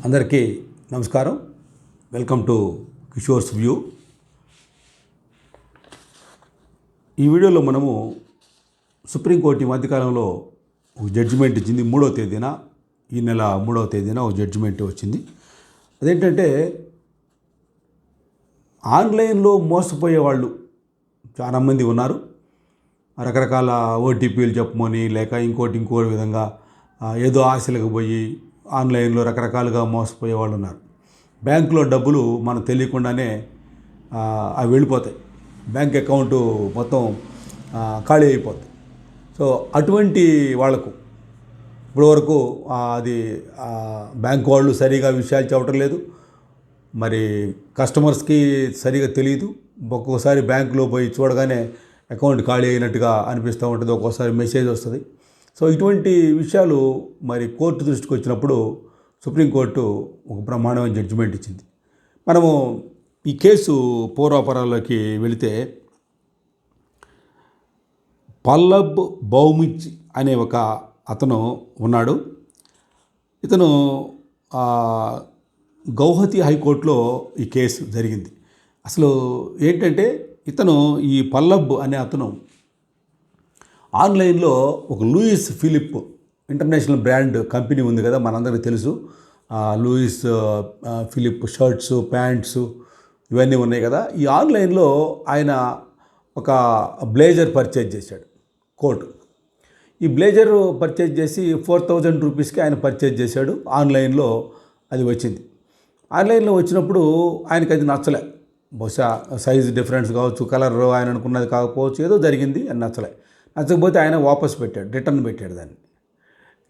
అందరికీ నమస్కారం. Welcome to Kishore's view. ఈ వీడియోలో మనము సుప్రీంకోర్టు ఈ మధ్యకాలంలో ఒక జడ్జిమెంట్ ఇచ్చింది. ఈ నెల 3వ తేదీన ఒక జడ్జిమెంట్ వచ్చింది. అదేంటంటే ఆన్లైన్లో మోసపోయే వాళ్ళు చాలామంది ఉన్నారు. రకరకాల ఓటీపీలు చెప్పమని లేక ఇంకో విధంగా ఏదో ఆశలకు పోయి ఆన్లైన్లో రకరకాలుగా మోసపోయే వాళ్ళు ఉన్నారు. బ్యాంకులో డబ్బులు మనకు తెలియకుండానే అవి వెళ్ళిపోతాయి. బ్యాంక్ అకౌంటు మొత్తం ఖాళీ అయిపోతాయి. సో అటువంటి వాళ్లకు ఇప్పటివరకు అది బ్యాంక్ వాళ్ళు సరిగా విషయాలు చెప్పడం లేదు. మరి కస్టమర్స్కి సరిగా తెలియదు. ఒక్కొక్కసారి బ్యాంకులో పోయి చూడగానే అకౌంట్ ఖాళీ అయినట్టుగా అనిపిస్తూ ఉంటుంది. ఒక్కోసారి మెసేజ్ వస్తుంది. సో ఇటువంటి విషయాలు మరి కోర్టు దృష్టికి వచ్చినప్పుడు సుప్రీంకోర్టు ఒక బ్రహ్మాండమైన జడ్జిమెంట్ ఇచ్చింది. మనము ఈ కేసు పూర్వాపరాల్లోకి వెళితే పల్లబ్ బౌమిచ్ అనే ఒక అతను ఉన్నాడు. ఇతను గౌహతి హైకోర్టులో ఈ కేసు జరిగింది. అసలు ఏంటంటే ఈ పల్లబ్ అనే అతను ఆన్లైన్లో ఒక Louis Philippe international brand company ఉంది కదా, మనందరికీ తెలుసు. లూయిస్ ఫిలిప్ షర్ట్స్, ప్యాంట్స్ ఇవన్నీ ఉన్నాయి కదా. ఈ ఆన్లైన్లో ఆయన ఒక బ్లేజర్ పర్చేజ్ చేశాడు. ఈ బ్లేజర్ పర్చేజ్ చేసి 4,000 రూపీస్కి ఆయన పర్చేజ్ చేశాడు. ఆన్లైన్లో అది వచ్చింది. ఆన్లైన్లో వచ్చినప్పుడు ఆయనకి అది నచ్చలే. బహుశా సైజ్ డిఫరెన్స్ కావచ్చు, కలర్ ఆయన అనుకున్నది కాకపోవచ్చు, ఏదో జరిగింది అని నచ్చకపోతే ఆయన వాపస్ పెట్టాడు, రిటర్న్ పెట్టాడు. దాన్ని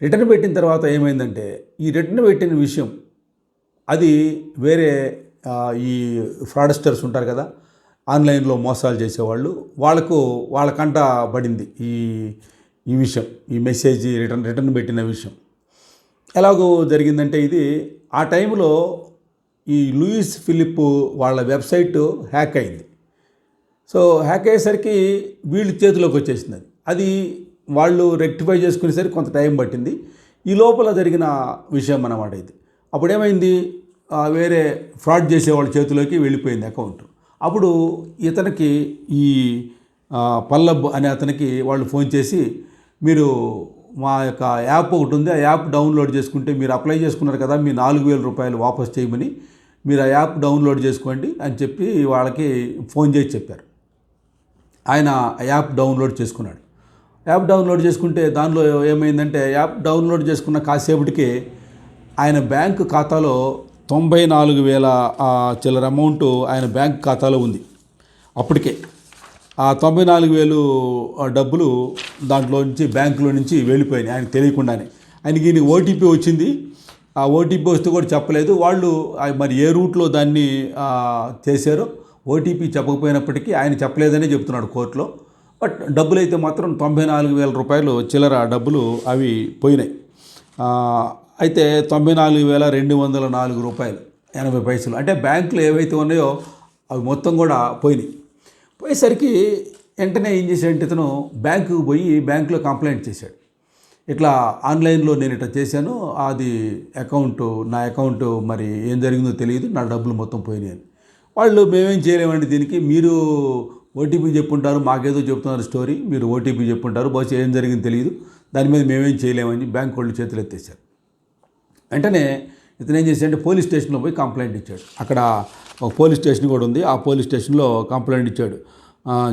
రిటర్న్ పెట్టిన తర్వాత ఏమైందంటే ఈ రిటర్న్ పెట్టిన విషయం అది వేరే ఈ ఫ్రాడ్స్టర్స్ ఉంటారు కదా, ఆన్లైన్లో మోసాలు చేసేవాళ్ళు, వాళ్ళకంట పడింది ఈ విషయం, ఈ మెసేజ్ రిటర్న్ పెట్టిన విషయం. ఎలాగో జరిగిందంటే ఇది ఆ టైంలో ఈ లూయిస్ ఫిలిప్ వాళ్ళ వెబ్సైట్ హ్యాక్ అయింది. సో హ్యాక్ అయ్యేసరికి వీళ్ళ చేతిలోకి వచ్చేసింది. అది వాళ్ళు రెక్టిఫై చేసుకునేసరికి కొంత టైం పట్టింది. ఈ లోపల జరిగిన విషయం అన్నమాట ఇది. అప్పుడు ఏమైంది, వేరే ఫ్రాడ్ చేసే వాళ్ళ చేతిలోకి వెళ్ళిపోయింది అకౌంట్. అప్పుడు ఇతనికి ఈ పల్లబ్ అనే అతనికి వాళ్ళు ఫోన్ చేసి, మీరు మా యొక్క యాప్ ఒకటి ఉంది, ఆ యాప్ డౌన్లోడ్ చేసుకుంటే మీరు అప్లై చేసుకున్నారు కదా, మీ 4,000 రూపాయలు వాపస్ చేయమని, మీరు ఆ యాప్ డౌన్లోడ్ చేసుకోండి అని చెప్పి వాళ్ళకి ఫోన్ చేసి చెప్పారు. ఆయన ఆ యాప్ డౌన్లోడ్ చేసుకున్నాడు. యాప్ డౌన్లోడ్ చేసుకుంటే దానిలో ఏమైందంటే, యాప్ డౌన్లోడ్ చేసుకున్న కాసేపటికి ఆయన బ్యాంకు ఖాతాలో 94,000 చిల్లర అమౌంట్ ఆయన బ్యాంక్ ఖాతాలో ఉంది. అప్పటికే ఆ 94,000 డబ్బులు దాంట్లో నుంచి బ్యాంకులో నుంచి వెళ్ళిపోయినాయి ఆయనకు తెలియకుండానే. ఆయనకి ఓటీపీ వచ్చింది. ఆ ఓటీపీ వస్తే కూడా చెప్పలేదు. వాళ్ళు మరి ఏ రూట్లో దాన్ని చేశారో ఓటీపీ చెప్పకపోయినప్పటికీ ఆయన చెప్పలేదని చెప్తున్నాడు కోర్టులో. బట్ డబ్బులు అయితే మాత్రం 94,000 రూపాయలు చిల్లర డబ్బులు అవి పోయినాయి. అయితే 94,204 రూపాయలు 80 పైసలు, అంటే బ్యాంకులో ఏవైతే ఉన్నాయో అవి మొత్తం కూడా పోయినాయి. పోయేసరికి వెంటనే ఏం చేశాడంటే ఇతను బ్యాంకుకు పోయి బ్యాంకులో కంప్లైంట్ చేశాడు. ఇట్లా ఆన్లైన్లో నేను ఇట్లా చేశాను, అది నా అకౌంట్ మరి ఏం జరిగిందో తెలియదు, నా డబ్బులు మొత్తం పోయినాయి అని. వాళ్ళు మేమేం చేయలేమండి దీనికి, మీరు ఓటీపీ చెప్పుంటారు, మాకేదో చెప్తున్నారు స్టోరీ, మీరు ఓటీపీ చెప్పుంటారు, బహుశా ఏం జరిగింది తెలియదు, దాని మీద మేమేం చేయలేమని బ్యాంక్ వాళ్ళు చేతులు ఎత్తేసారు. వెంటనే ఇతను ఏం చేశాడంటే పోలీస్ స్టేషన్లో పోయి కంప్లైంట్ ఇచ్చాడు. అక్కడ ఒక పోలీస్ స్టేషన్ కూడా ఉంది. ఆ పోలీస్ స్టేషన్లో కంప్లైంట్ ఇచ్చాడు.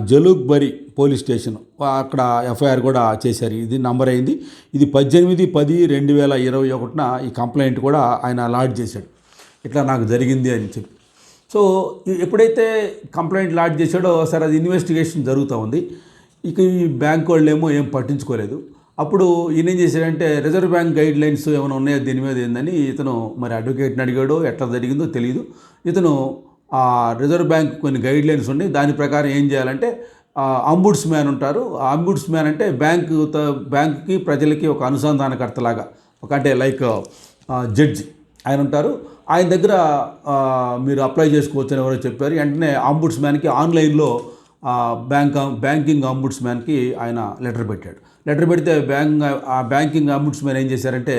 జలూక్బరీ పోలీస్ స్టేషన్, అక్కడ ఎఫ్ఐఆర్ కూడా చేశారు. ఇది నంబర్ అయింది. ఇది 18/10/2021 ఈ కంప్లైంట్ కూడా ఆయన లాడ్జ్ చేశాడు. ఇట్లా నాకు జరిగింది అని చెప్పి. సో ఎప్పుడైతే కంప్లైంట్ లాడ్జ్ చేశాడో సరే అది ఇన్వెస్టిగేషన్ జరుగుతూ ఉంది. ఇక ఈ బ్యాంక్ వాళ్ళు ఏమో ఏం పట్టించుకోలేదు. అప్పుడు ఈయన ఏం చేశాడంటే రిజర్వ్ బ్యాంక్ గైడ్ లైన్స్ ఏమైనా ఉన్నాయో దీని మీద ఏందని ఇతను మరి అడ్వకేట్ని అడిగాడో ఎట్లా జరిగిందో తెలియదు. ఇతను ఆ రిజర్వ్ బ్యాంక్ కొన్ని గైడ్ లైన్స్ ఉన్నాయి, దాని ప్రకారం ఏం చేయాలంటే అంబుడ్స్ మ్యాన్ ఉంటారు. ఆ అంబుడ్స్ మ్యాన్ అంటే బ్యాంకుకి ప్రజలకి ఒక అనుసంధానకర్తలాగా, అంటే లైక్ జడ్జి ఆయన ఉంటారు. ఆయన దగ్గర మీరు అప్లై చేసుకోవచ్చు అని ఎవరో చెప్పారు. వెంటనే అంబుడ్స్ మ్యాన్కి ఆన్లైన్లో బ్యాంకింగ్ అంబుడ్స్మ్యాన్కి ఆయన లెటర్ పెట్టాడు. లెటర్ పెడితే బ్యాంకింగ్ అంబుడ్స్మ్యాన్ ఏం చేశారంటే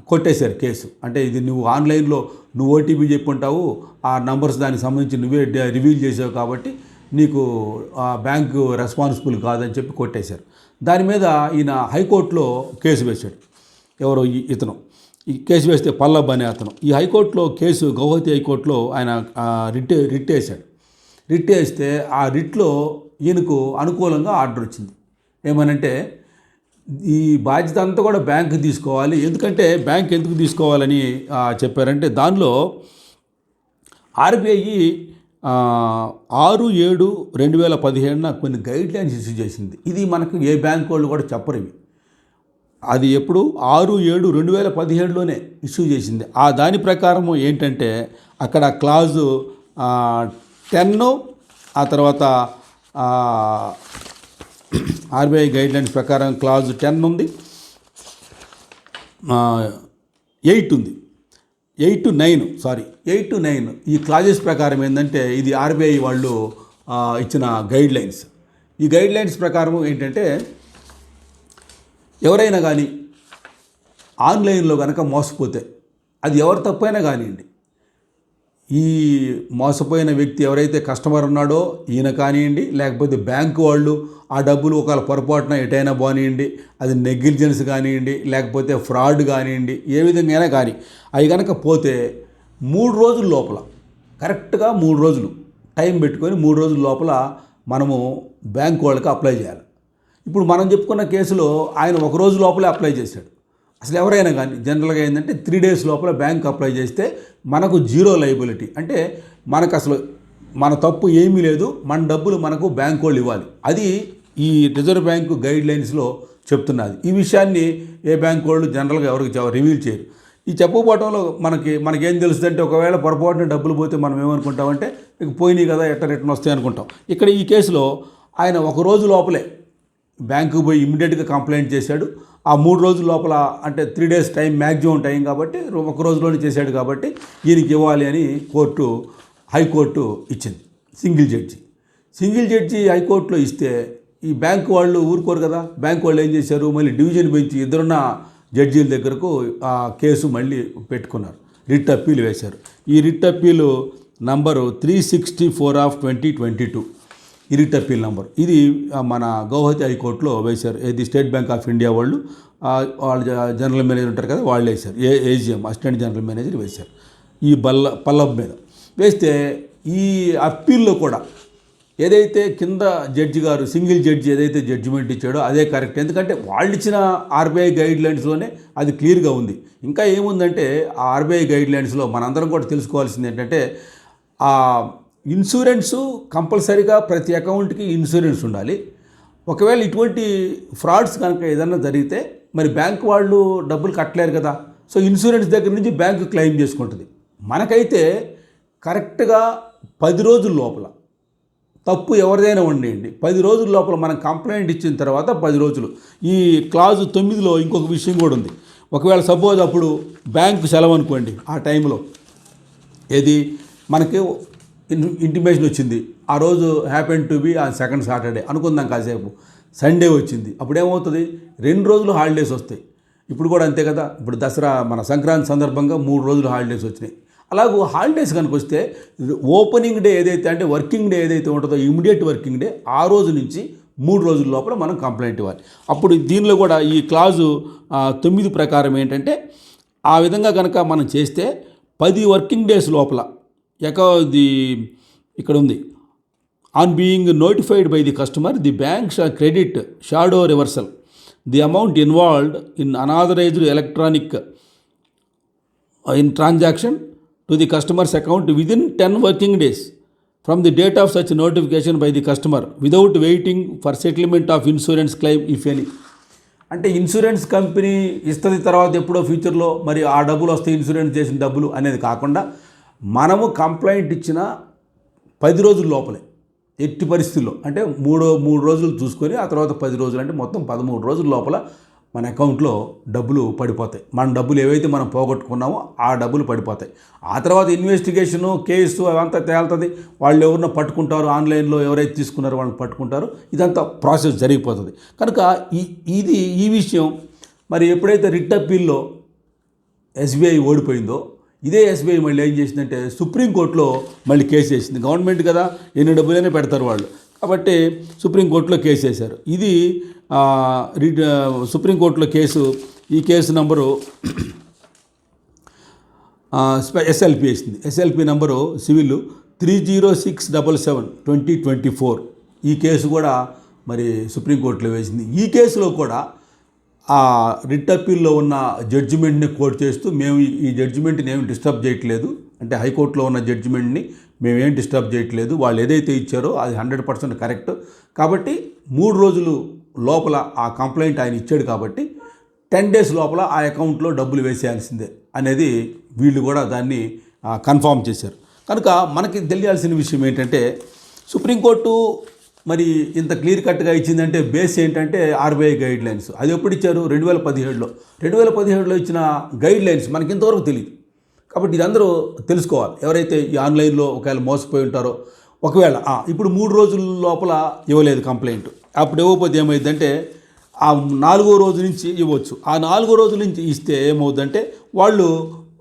కొట్టేశారు కేసు. అంటే ఇది నువ్వు ఆన్లైన్లో నువ్వు ఓటీపీ చెప్పుంటావు, ఆ నంబర్స్ దానికి సంబంధించి నువ్వే రివీల్ చేసావు కాబట్టి నీకు బ్యాంకు రెస్పాన్సిబుల్ కాదని చెప్పి కొట్టేశారు. దాని మీద ఈయన హైకోర్టులో కేసు వేశాడు. ఎవరో ఇతను ఈ కేసు వేస్తే పల్లబ్ అనే అతను ఈ హైకోర్టులో కేసు గౌహతి హైకోర్టులో ఆయన రిట్ వేశాడు. రిట్ వేస్తే ఆ రిట్లో ఈయనకు అనుకూలంగా ఆర్డర్ వచ్చింది. ఏమనంటే ఈ బాధ్యత అంతా కూడా బ్యాంకు తీసుకోవాలి. ఎందుకంటే బ్యాంక్ ఎందుకు తీసుకోవాలని చెప్పారంటే దానిలో ఆర్బీఐ 6/7/2017 కొన్ని గైడ్లైన్స్ ఇష్యూ చేసింది. ఇది మనకు ఏ బ్యాంక్ వాళ్ళు కూడా చెప్పరు. ఇవి అది ఎప్పుడు 6/7/2017లోనే ఇష్యూ చేసింది. ఆ దాని ప్రకారం ఏంటంటే అక్కడ క్లాజు 10 ఆ తర్వాత ఆర్బీఐ గైడ్లైన్స్ ప్రకారం క్లాజ్ 10 ఉంది, 8 ఉంది, 8 to 9 ఈ క్లాజెస్ ప్రకారం ఏంటంటే ఇది ఆర్బీఐ వాళ్ళు ఇచ్చిన గైడ్లైన్స్. ఈ గైడ్లైన్స్ ప్రకారం ఏంటంటే ఎవరైనా కానీ ఆన్లైన్లో కనుక మోసపోతే అది ఎవరు తప్పైనా కానివ్వండి, ఈ మోసపోయిన వ్యక్తి ఎవరైతే కస్టమర్ ఉన్నాడో ఈయన కానివ్వండి, లేకపోతే బ్యాంకు వాళ్ళు ఆ డబ్బులు ఒకవేళ పొరపాటున ఎటైనా పోనీయండి, అది నెగ్లిజెన్స్ కానివ్వండి, లేకపోతే ఫ్రాడ్ కానివ్వండి, ఏ విధంగా కానీ అవి కనుక పోతే 3 రోజుల లోపల, కరెక్ట్గా 3 రోజులు టైం పెట్టుకొని 3 రోజుల లోపల మనము బ్యాంకు వాళ్ళకి అప్లై చేయాలి. ఇప్పుడు మనం చెప్పుకున్న కేసులో ఆయన 1 రోజు లోపలే అప్లై చేశాడు. అసలు ఎవరైనా కానీ జనరల్గా ఏంటంటే 3 days లోపల బ్యాంక్ అప్లై చేస్తే మనకు జీరో లయబిలిటీ, అంటే మనకు అసలు మన తప్పు ఏమీ లేదు, మన డబ్బులు మనకు బ్యాంక్ వాళ్ళు ఇవ్వాలి. అది ఈ రిజర్వ్ బ్యాంకు గైడ్లైన్స్లో చెప్తున్నది. ఈ విషయాన్ని ఏ బ్యాంక్ వాళ్ళు జనరల్గా ఎవరికి రివీల్ చేయరు. ఈ చెప్పకపోవడంలో మనకేం తెలుస్తుందంటే ఒకవేళ పొరపాటున డబ్బులు పోతే మనం ఏమనుకుంటామంటే ఇక పోయినాయి కదా రిటర్న్ వస్తాయి అనుకుంటాం. ఇక్కడ ఈ కేసులో ఆయన 1 రోజు లోపలే బ్యాంకుకు పోయి ఇమ్మీడియట్గా కంప్లైంట్ చేశాడు. ఆ 3 రోజుల లోపల అంటే 3 days టైం మ్యాక్సిమం టైం కాబట్టి 1 రోజులోనే చేశాడు కాబట్టి ఈయనకి ఇవ్వాలి అని హైకోర్టు ఇచ్చింది. సింగిల్ జడ్జి హైకోర్టులో ఇస్తే ఈ బ్యాంకు వాళ్ళు ఊరుకోరు కదా. బ్యాంకు వాళ్ళు ఏం చేశారు, మళ్ళీ డివిజన్ బెంచ్ ఇద్దరున్న జడ్జీల దగ్గరకు ఆ కేసు మళ్ళీ పెట్టుకున్నారు, రిట్ అప్పీల్ వేశారు. ఈ రిట్ అప్పీలు నంబరు 364/2022 ఈ రిట్ అప్పీల్ నంబర్. ఇది మన గౌహతి హైకోర్టులో వేశారు. ఇది స్టేట్ బ్యాంక్ ఆఫ్ ఇండియా వాళ్ళు జనరల్ మేనేజర్ ఉంటారు కదా, వాళ్ళు వేశారు. ఏజీఎం అసిస్టెంట్ జనరల్ మేనేజర్ వేశారు ఈ పల్లబ్ మీద. వేస్తే ఈ అప్పీల్లో కూడా ఏదైతే కింద జడ్జి గారు సింగిల్ జడ్జి ఏదైతే జడ్జిమెంట్ ఇచ్చాడో అదే కరెక్ట్. ఎందుకంటే వాళ్ళు ఇచ్చిన ఆర్బీఐ గైడ్లైన్స్లోనే అది క్లియర్గా ఉంది. ఇంకా ఏముందంటే ఆ ఆర్బీఐ గైడ్లైన్స్లో మనందరం కూడా తెలుసుకోవాల్సింది ఏంటంటే ఆ ఇన్సూరెన్సు కంపల్సరీగా ప్రతి అకౌంట్కి ఇన్సూరెన్స్ ఉండాలి. ఒకవేళ ఇటువంటి ఫ్రాడ్స్ కనుక ఏదైనా జరిగితే మరి బ్యాంక్ వాళ్ళు డబ్బులు కట్టలేరు కదా. సో ఇన్సూరెన్స్ దగ్గర నుంచి బ్యాంకు క్లెయిమ్ చేసుకుంటుంది. మనకైతే కరెక్ట్గా 10 రోజుల లోపల తప్పు ఎవరిదైనా ఉండేయండి, 10 రోజుల లోపల మనం కంప్లైంట్ ఇచ్చిన తర్వాత 10 రోజులు. ఈ క్లాజ్ 9లో ఇంకొక విషయం కూడా ఉంది. ఒకవేళ సపోజ్ అప్పుడు బ్యాంకు సెలవు అనుకోండి, ఆ టైంలో ఏది మనకి ఇంటిమేషన్ వచ్చింది, ఆ రోజు హ్యాపెన్ టు బి ఆ సెకండ్ సాటర్డే అనుకుందాం, కాసేపు సండే వచ్చింది, అప్పుడేమవుతుంది 2 రోజులు హాలిడేస్ వస్తాయి. ఇప్పుడు కూడా అంతే కదా. ఇప్పుడు దసరా మన సంక్రాంతి సందర్భంగా 3 రోజులు హాలిడేస్ వచ్చినాయి. అలాగూ హాలిడేస్ కనుక వస్తే ఓపెనింగ్ డే ఏదైతే అంటే వర్కింగ్ డే ఏదైతే ఉంటుందో ఇమ్మీడియట్ వర్కింగ్ డే, ఆ రోజు నుంచి 3 రోజుల లోపల మనం కంప్లైంట్ ఇవ్వాలి. అప్పుడు దీనిలో కూడా ఈ క్లాజు 9 ప్రకారం ఏంటంటే ఆ విధంగా కనుక మనం చేస్తే 10 వర్కింగ్ డేస్ లోపల ఇక్కడ ఉంది, on being notified by the customer the bank shall credit shadow reversal the amount involved in unauthorised electronic in transaction to the customer's account within 10 working days from the date of such notification by the customer without waiting for settlement of insurance claim if any. అంటే insurance company ఇస్తుంది తర్వాత ఎప్పుడో ఫ్యూచర్లో మరి ఆ డబ్బులు వస్తాయి, insurance చేసిన డబ్బులు అనేది కాకుండా మనము కంప్లైంట్ ఇచ్చిన 10 రోజుల లోపలే ఎట్టి పరిస్థితుల్లో అంటే 3 రోజులు చూసుకొని ఆ తర్వాత 10 రోజులు అంటే మొత్తం 13 రోజుల లోపల మన అకౌంట్లో డబ్బులు పడిపోతాయి. మన డబ్బులు ఏవైతే మనం పోగొట్టుకున్నామో ఆ డబ్బులు పడిపోతాయి. ఆ తర్వాత ఇన్వెస్టిగేషను కేసు అవంతా తేలుతుంది. వాళ్ళు ఎవరినో పట్టుకుంటారు, ఆన్లైన్లో ఎవరైతే తీసుకున్నారో వాళ్ళని పట్టుకుంటారు. ఇదంతా ప్రాసెస్ జరిగిపోతుంది. కనుక ఈ విషయం మరి ఎప్పుడైతే రిట్ అప్పీల్లో ఎస్బీఐ ఓడిపోయిందో ఇదే ఎస్బీఐ మళ్ళీ ఏం చేసిందంటే సుప్రీంకోర్టులో మళ్ళీ కేసు వేసింది. గవర్నమెంట్ కదా, ఎన్ని డబ్బులైనా పెడతారు వాళ్ళు, కాబట్టి సుప్రీంకోర్టులో కేసు వేశారు. ఇది సుప్రీంకోర్టులో కేసు, ఈ కేసు నంబరు ఎస్ఎల్పి వేసింది. SLP number civil 30677/2024. ఈ కేసు కూడా మరి సుప్రీంకోర్టులో వేసింది. ఈ కేసులో కూడా ఆ రిట్ అప్పీల్లో ఉన్న జడ్జిమెంట్ని కోట్ చేస్తూ మేము ఈ జడ్జిమెంట్ని ఏమి డిస్టర్బ్ చేయట్లేదు, అంటే హైకోర్టులో ఉన్న జడ్జిమెంట్ని మేమేం డిస్టర్బ్ చేయట్లేదు, వాళ్ళు ఏదైతే ఇచ్చారో అది 100% కరెక్ట్, కాబట్టి 3 రోజులు లోపల ఆ కంప్లైంట్ ఆయన ఇచ్చాడు కాబట్టి 10 days లోపల ఆ అకౌంట్లో డబ్బులు వేసేయాల్సిందే అనేది వీళ్ళు కూడా దాన్ని కన్ఫామ్ చేశారు. కనుక మనకి తెలియాల్సిన విషయం ఏంటంటే సుప్రీంకోర్టు మరి ఇంత క్లియర్ కట్గా ఇచ్చిందంటే బేస్ ఏంటంటే ఆర్బీఐ గైడ్ లైన్స్. అది ఎప్పుడు ఇచ్చారు? 2017లో. 2017లో ఇచ్చిన గైడ్ లైన్స్ మనకి ఇంతవరకు తెలియదు. కాబట్టి ఇది అందరూ తెలుసుకోవాలి. ఎవరైతే ఈ ఆన్లైన్లో ఒకవేళ మోసపోయి ఉంటారో, ఒకవేళ ఇప్పుడు 3 రోజుల లోపల ఇవ్వలేదు కంప్లైంట్, అప్పుడు ఇవ్వకపోతే ఏమైందంటే ఆ 4వ రోజు నుంచి ఇవ్వచ్చు. ఆ 4వ రోజు నుంచి ఇస్తే ఏమవుతుందంటే వాళ్ళు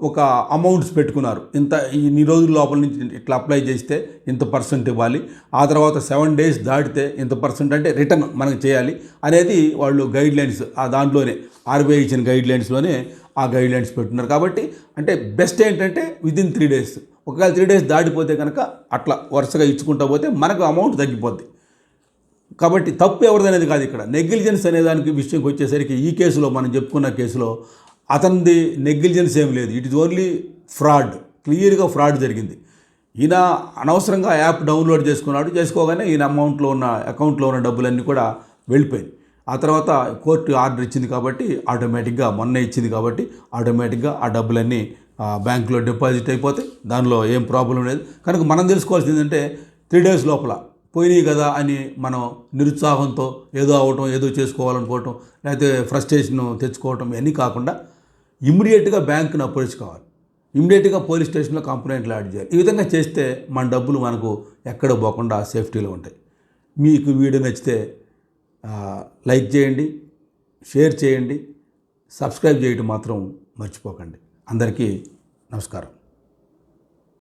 ఒక అమౌంట్స్ పెట్టుకున్నారు, ఇంత ఇన్ని రోజుల లోపల నుంచి ఇట్లా అప్లై చేస్తే ఇంత % ఇవ్వాలి, ఆ తర్వాత 7 days దాటితే ఇంత % అంటే రిటర్న్ మనకు చేయాలి అనేది వాళ్ళు గైడ్ లైన్స్ దాంట్లోనే ఆర్బీఐ ఇచ్చిన గైడ్ లైన్స్లోనే ఆ గైడ్ లైన్స్ పెట్టున్నారు. కాబట్టి అంటే బెస్ట్ ఏంటంటే వితిన్ 3 days. ఒకవేళ 3 days దాటిపోతే కనుక అట్లా వరుసగా ఇచ్చుకుంటూ పోతే మనకు అమౌంట్ తగ్గిపోద్ది. కాబట్టి తప్పు ఎవరిదనేది కాదు, ఇక్కడ నెగ్లిజెన్స్ అనే దానికి విషయంకి వచ్చేసరికి ఈ కేసులో మనం చెప్పుకున్న కేసులో అతనిది నెగ్లిజెన్స్ ఏం లేదు, ఇట్ ఈజ్ ఓన్లీ ఫ్రాడ్, క్లియర్గా ఫ్రాడ్ జరిగింది. ఈయన అనవసరంగా యాప్ డౌన్లోడ్ చేసుకోగానే ఈయన అకౌంట్లో ఉన్న డబ్బులన్నీ కూడా వెళ్ళిపోయింది. ఆ తర్వాత కోర్టు ఆర్డర్ ఇచ్చింది కాబట్టి ఆటోమేటిక్గా, మొన్న ఇచ్చింది కాబట్టి ఆటోమేటిక్గా ఆ డబ్బులన్నీ బ్యాంకులో డిపాజిట్ అయిపోతాయి, దానిలో ఏం ప్రాబ్లం లేదు. కనుక మనం తెలుసుకోవాల్సింది ఏంటంటే 3 days లోపల పోయినాయి కదా అని మనం నిరుత్సాహంతో ఏదో అవటం, ఏదో చేసుకోవాలనుకోవటం, లేకపోతే ఫ్రస్ట్రేషన్ తెచ్చుకోవటం ఇవన్నీ కాకుండా ఇమ్మీడియట్గా బ్యాంకును అప్రోచ్ కావాలి, ఇమ్మీడియట్గా పోలీస్ స్టేషన్లో కంప్లైంట్ లాడ్జ్ చేయాలి. ఈ విధంగా చేస్తే మన డబ్బులు మనకు ఎక్కడ పోకుండా సేఫ్టీలో ఉంటాయి. మీకు వీడియో నచ్చితే లైక్ చేయండి, షేర్ చేయండి, సబ్స్క్రైబ్ చేయడం మాత్రం మర్చిపోకండి. అందరికీ నమస్కారం.